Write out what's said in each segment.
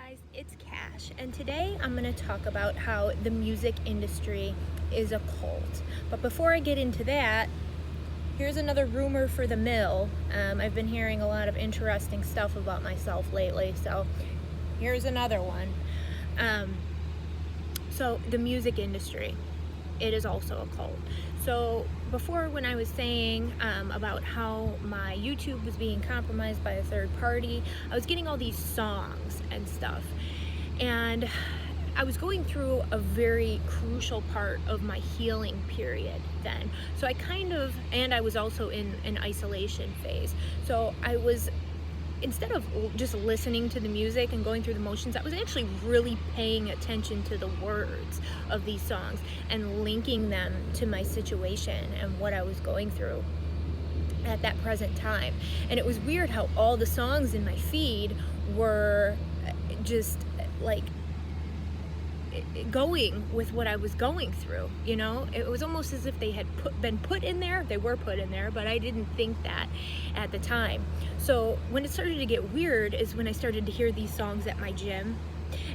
guys, it's Cash, and today I'm going to talk about how the music industry is a cult. But before I get into that, here's another rumor for the mill. I've been hearing a lot of interesting stuff about myself lately, so here's another one. So the music industry, it is also a cult. So before, when I was saying about how my YouTube was being compromised by a third party, I was getting all these songs and stuff, and I was going through a very crucial part of my healing period then. So and I was also in an isolation phase. So I was, instead of just listening to the music and going through the motions, I was actually really paying attention to the words of these songs and linking them to my situation and what I was going through at that present time. And it was weird how all the songs in my feed were just like going with what I was going through. It was almost as if they had been put in there. They were put in there, but I didn't think that at the time. So when it started to get weird is when I started to hear these songs at my gym,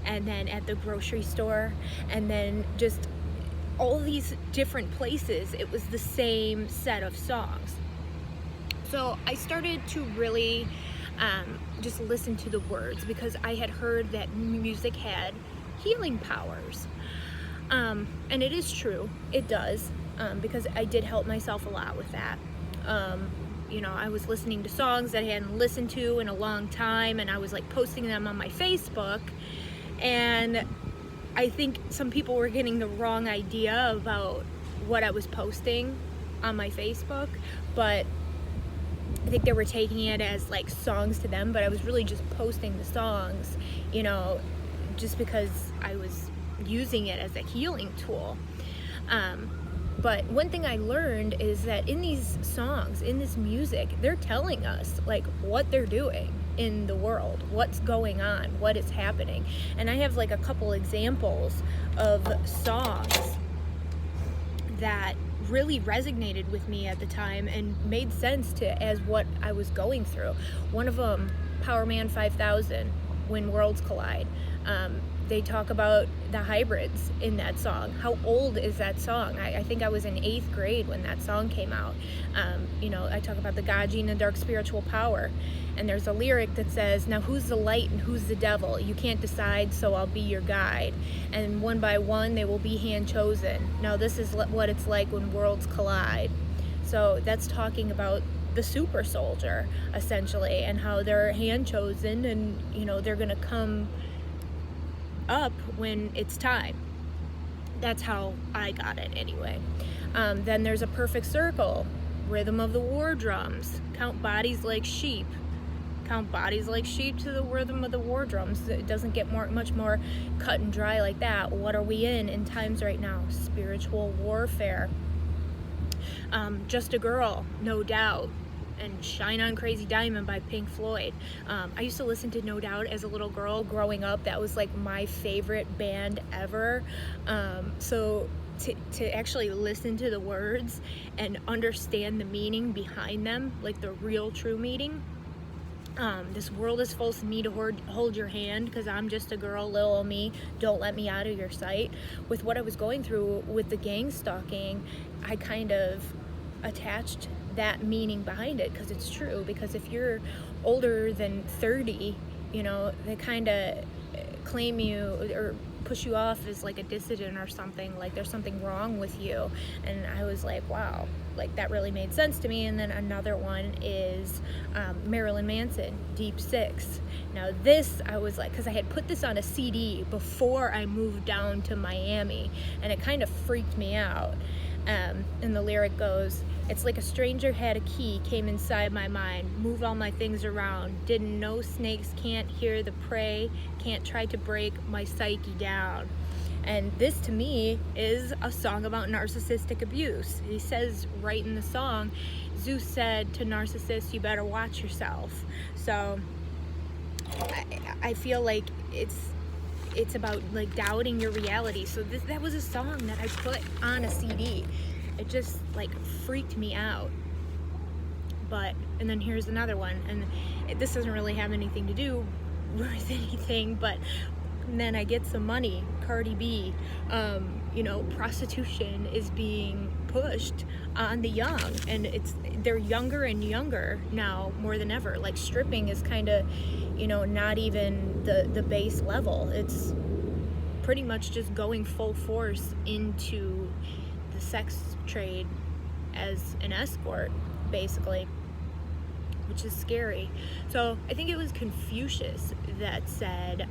and then at the grocery store, and then just all these different places. It was the same set of songs. So I started to really just listen to the words, because I had heard that music had healing powers, and it is true, it does, because I did help myself a lot with that. I was listening to songs that I hadn't listened to in a long time, and I was like posting them on my Facebook, and I think some people were getting the wrong idea about what I was posting on my Facebook, but I think they were taking it as like songs to them, but I was really just posting the songs, just because I was using it as a healing tool. But one thing I learned is that in these songs, in this music, they're telling us like what they're doing in the world, what's going on, what is happening. And I have like a couple examples of songs that really resonated with me at the time and made sense as what I was going through. One of them, Powerman 5000, When Worlds Collide. They talk about the hybrids in that song. How old is that song? I think I was in 8th grade when that song came out. I talk about the God, gene, and dark spiritual power. And there's a lyric that says, now who's the light and who's the devil? You can't decide, so I'll be your guide. And one by one, they will be hand chosen. Now this is what it's like when worlds collide. So that's talking about the super soldier, essentially, and how they're hand chosen, and they're gonna come up when it's time. That's how I got it anyway. Then there's a perfect circle, rhythm of the war drums, count bodies like sheep. Count bodies like sheep to the rhythm of the war drums. It doesn't get much more cut and dry like that. What are we in times right now? Spiritual warfare. Just a Girl, No Doubt, and Shine On Crazy Diamond by Pink Floyd. I used to listen to No Doubt as a little girl growing up. That was like my favorite band ever. So to actually listen to the words and understand the meaning behind them, like the real true meaning. This world is full of me to hold your hand, because I'm just a girl, little old me, don't let me out of your sight. With what I was going through with the gangstalking, I kind of attached that meaning behind it, because it's true. Because if you're older than 30, they kind of claim you or push you off as like a dissident or something, like there's something wrong with you. And I was like, wow, like that really made sense to me. And then another one is Marilyn Manson, Deep Six. Now this, I was like, because I had put this on a CD before I moved down to Miami, and it kind of freaked me out. And the lyric goes, it's like a stranger had a key, came inside my mind, move all my things around, didn't know snakes, can't hear the prey, can't try to break my psyche down. And this to me is a song about narcissistic abuse. He says right in the song, Zeus said to Narcissus, you better watch yourself. So I feel like it's about like doubting your reality. So that was a song that I put on a CD. It just like freaked me out. And then here's another one, and this doesn't really have anything to do worth anything, but then I get some money. Cardi B, prostitution is being pushed on the young, and they're younger and younger now more than ever. Like, stripping is kind of, not even the base level. It's pretty much just going full force into the sex trade as an escort, basically, which is scary. So I think it was Confucius that said,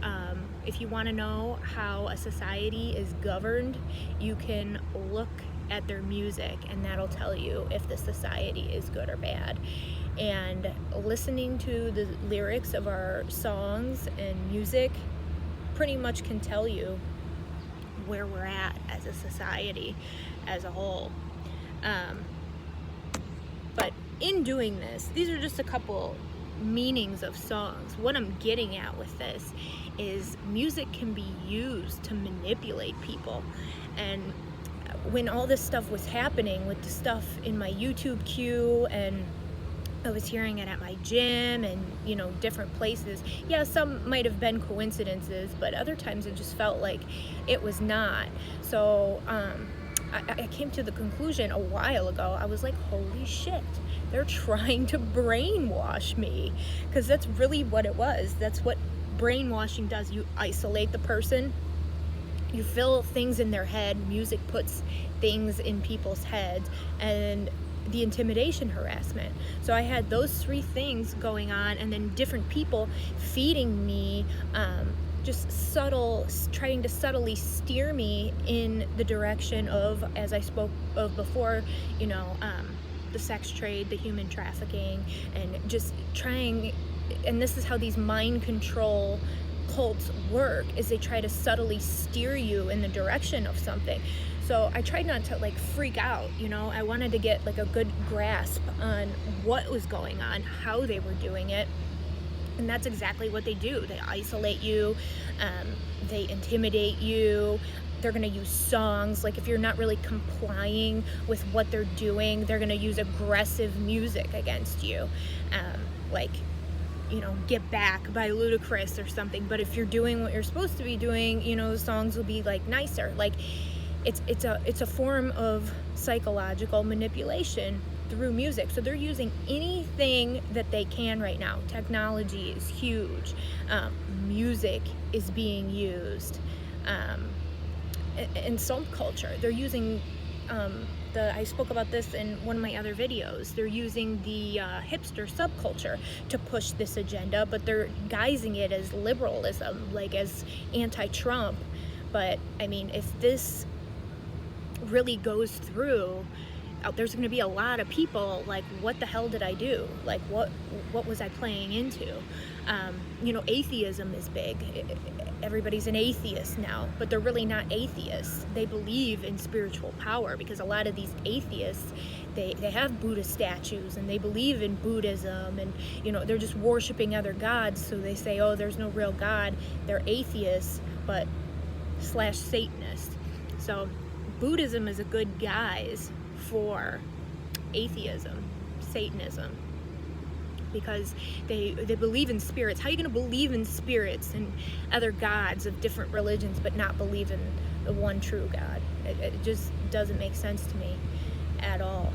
if you want to know how a society is governed, you can look at their music, and that'll tell you if the society is good or bad. And listening to the lyrics of our songs and music pretty much can tell you where we're at as a society as a whole. But in doing this, these are just a couple meanings of songs. What I'm getting at with this is music can be used to manipulate people. And when all this stuff was happening with the stuff in my YouTube queue, and I was hearing it at my gym and, different places. Yeah, some might have been coincidences, but other times it just felt like it was not. So I came to the conclusion a while ago. I was like, holy shit, they're trying to brainwash me. Because that's really what it was. That's what brainwashing does. You isolate the person. You fill things in their head. Music puts things in people's heads. And the intimidation, harassment. So I had those three things going on, and then different people feeding me just trying to subtly steer me in the direction of, as I spoke of before, the sex trade, the human trafficking, and just trying, and this is how these mind control cults work, is they try to subtly steer you in the direction of something. So I tried not to freak out, I wanted to get a good grasp on what was going on, how they were doing it. And that's exactly what they do. They isolate you, they intimidate you. They're going to use songs. If you're not really complying with what they're doing, they're going to use aggressive music against you. Get Back by Ludacris or something. But if you're doing what you're supposed to be doing, the songs will be nicer. It's a form of psychological manipulation through music. So they're using anything that they can right now. Technology is huge. Music is being used. In subculture, they're using I spoke about this in one of my other videos. They're using the hipster subculture to push this agenda, but they're guising it as liberalism, as anti-Trump. But if this really goes through, there's going to be a lot of people what the hell did I do? What was I playing into? Atheism is big. Everybody's an atheist now, but they're really not atheists. They believe in spiritual power, because a lot of these atheists, they have Buddha statues and they believe in Buddhism, and they're just worshiping other gods. So they say, oh, there's no real God. They're atheists, but /Satanist. So Buddhism is a good guise for atheism, Satanism, because they believe in spirits. How are you going to believe in spirits and other gods of different religions but not believe in the one true God? It just doesn't make sense to me at all.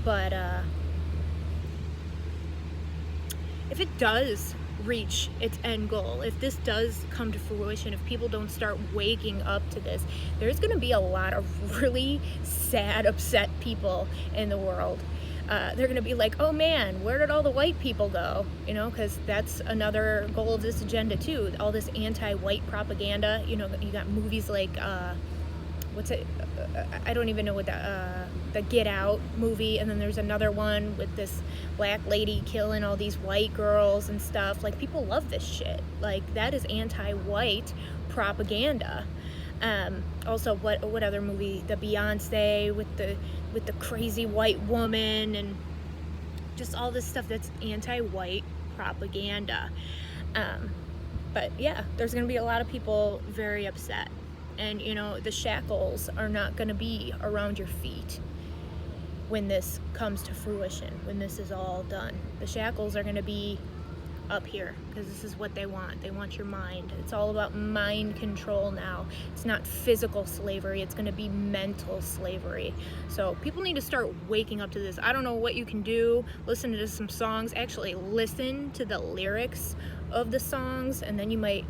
But if it does reach its end goal, if this does come to fruition, if people don't start waking up to this, there's going to be a lot of really sad, upset people in the world. They're going to be like, oh man, where did all the white people go? Because that's another goal of this agenda too. All this anti-white propaganda. You got movies like what's it? I don't even know what the Get Out movie, and then there's another one with this black lady killing all these white girls and stuff. People love this shit. That is anti-white propaganda. Also, what other movie? The Beyonce with the crazy white woman, and just all this stuff that's anti-white propaganda. But yeah, there's gonna be a lot of people very upset. And the shackles are not going to be around your feet when this comes to fruition, when this is all done. The shackles are going to be up here, because this is what they want. They want your mind. It's all about mind control now. It's not physical slavery, it's going to be mental slavery. So people need to start waking up to this. I don't know what you can do. Listen to some songs, actually listen to the lyrics of the songs, and then you might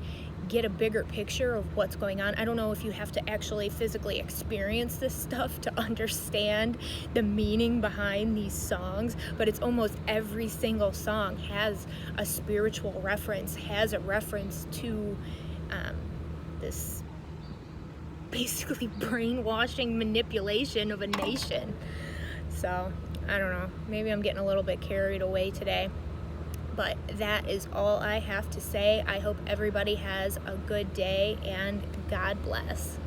get a bigger picture of what's going on. I don't know if you have to actually physically experience this stuff to understand the meaning behind these songs, but it's almost every single song has a spiritual reference, has a reference to this basically brainwashing manipulation of a nation. So I don't know, maybe I'm getting a little bit carried away today. But that is all I have to say. I hope everybody has a good day, and God bless.